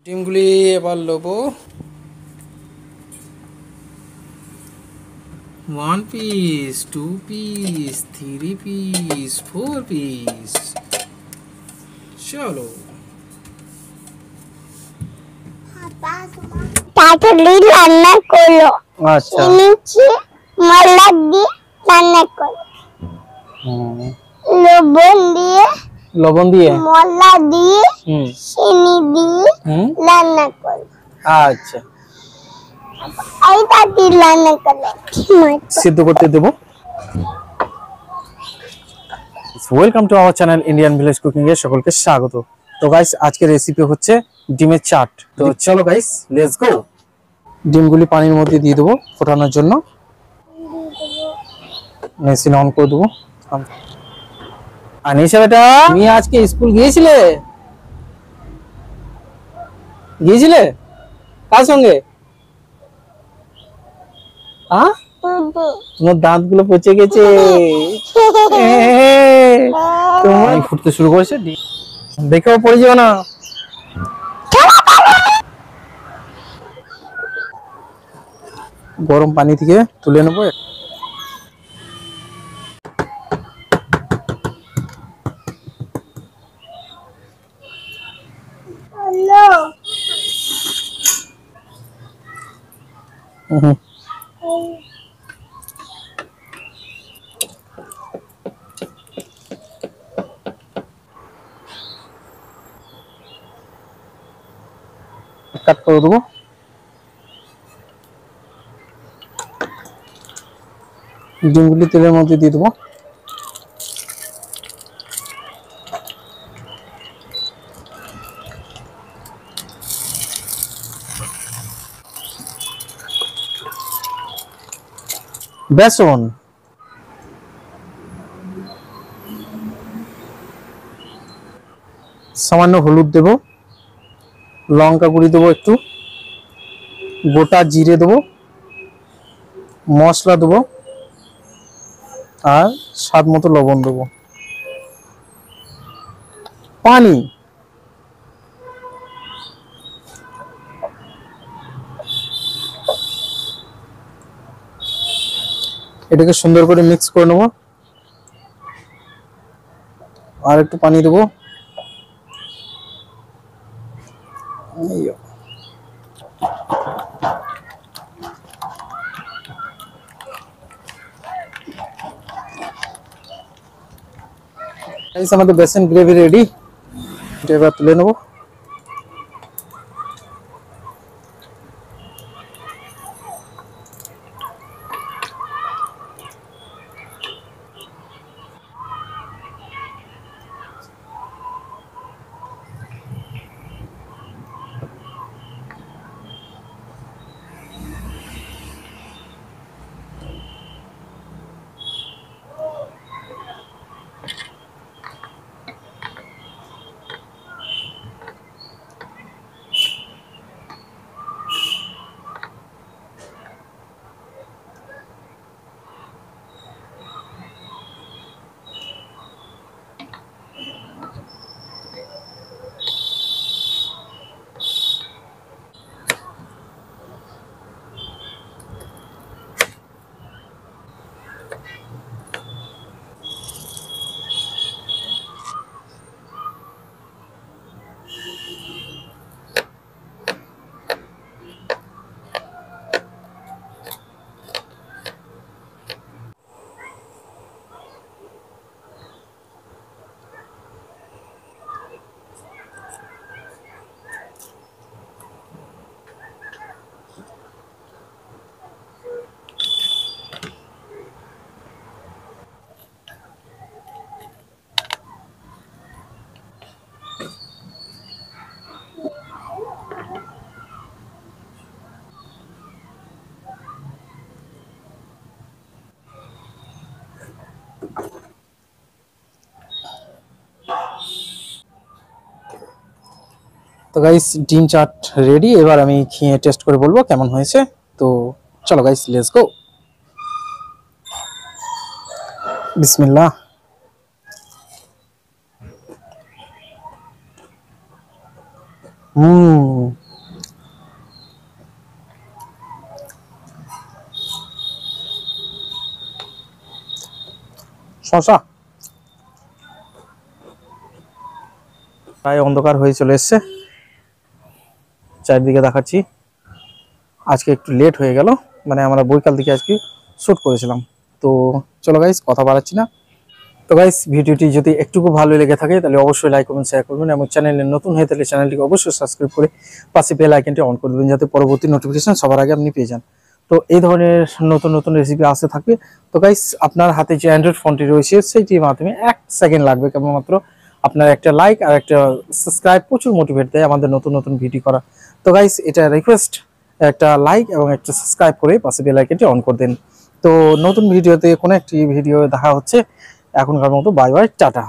ডিমগুলি এবার লবো। 1 piece, 2 piece, 3 piece, 4 piece. চলো তাড়াতাড়ি রান্না করলো। আচ্ছা নিচে মশলা দিয়ে রান্না করলো। লবণ দিয়ে মশলা দিয়ে চিনি দিয়ে রান্না করলো। আচ্ছা এই তাড়াতাড়ি রান্না করলো। সিদ্ধ করতে দেবো। Welcome to our channel Indian village cooking এর সকলকে স্বাগত। তো গাইস আজকের রেসিপি হচ্ছে ডিমের চাট। তো চলো গাইস লেটস গো। ডিমগুলি পানির মধ্যে দিয়ে দেবো ফোটানোর জন্য। মেশিন অন করে দেবো। আনিশা বেটা, তুমি আজকে স্কুল গিয়েছিলে? কার সঙ্গে? তোমার দাঁত গুলো পচে গেছে। তোমার ফুটতে শুরু করেছে, দেখেও পড়ে যাও না। গরম পানি থেকে তুলে নেবো। কাট করে দেবো। ডিমগুলি তেলের মধ্যে দিয়ে দেবো। বেসন, সামান্য হলুদ দেব, লঙ্কা গুঁড়ি দেবো একটু, গোটা জিরে দেবো, মশলা দেবো আর স্বাদ মতো লবণ দেবো। পানি, এটাকে সুন্দর করে মিক্স করে নেবো। আর একটু পানি দেবো। আমাদের বেসন গ্রেভি রেডি। এটা এবার তুলে নেবো। তো গাইস ডিম চাট রেডি। এবার আমি খেয়ে টেস্ট করে বলবো কেমন হয়েছে। তো চলো গাইস লেটস গো। বিসমিল্লাহ। শশা প্রায় অন্ধকার হয়ে চলে এসছে, চারদিকে দেখাচ্ছি। আজকে একটু লেট হয়ে গেল, মানে আমরা বৈকাল দিকে আজকে শ্যুট করেছিলাম। তো চলো গাইস, কথা বাড়াচ্ছি না। তো গাইস, ভিডিওটি যদি একটুকু ভালো লেগে থাকে তাহলে অবশ্যই লাইক কমেন্ট শেয়ার করবেন, এবং চ্যানেলে নতুন হয়ে থাকলে চ্যানেলটিকে অবশ্যই সাবস্ক্রাইব করে পাশে বেল আইকনটি অন করে দেবেন, যাতে পরবর্তী নোটিফিকেশন সবার আগে আপনি পেয়ে যান। তো এই ধরনের নতুন নতুন রেসিপি আসতে থাকবে। তো গাইস, আপনার হাতে যে অ্যান্ড্রয়েড ফোনটি রয়েছে সেইটির মাধ্যমে 1 সেকেন্ড লাগবে কেবলমাত্র আপনার একটা লাইক আর একটা সাবস্ক্রাইব প্রচুর মোটিভেট দেয় আমাদের নতুন নতুন ভিডিও করা। তো গাইস, এটা রিকোয়েস্ট, একটা লাইক এবং একটা সাবস্ক্রাইব করে পাশে বেল আইকনটি অন করে দেন। তো নতুন ভিডিওতে কোনো একটি ভিডিও দেখা হচ্ছে। এখনকার মতো বাই বাই, টাটা।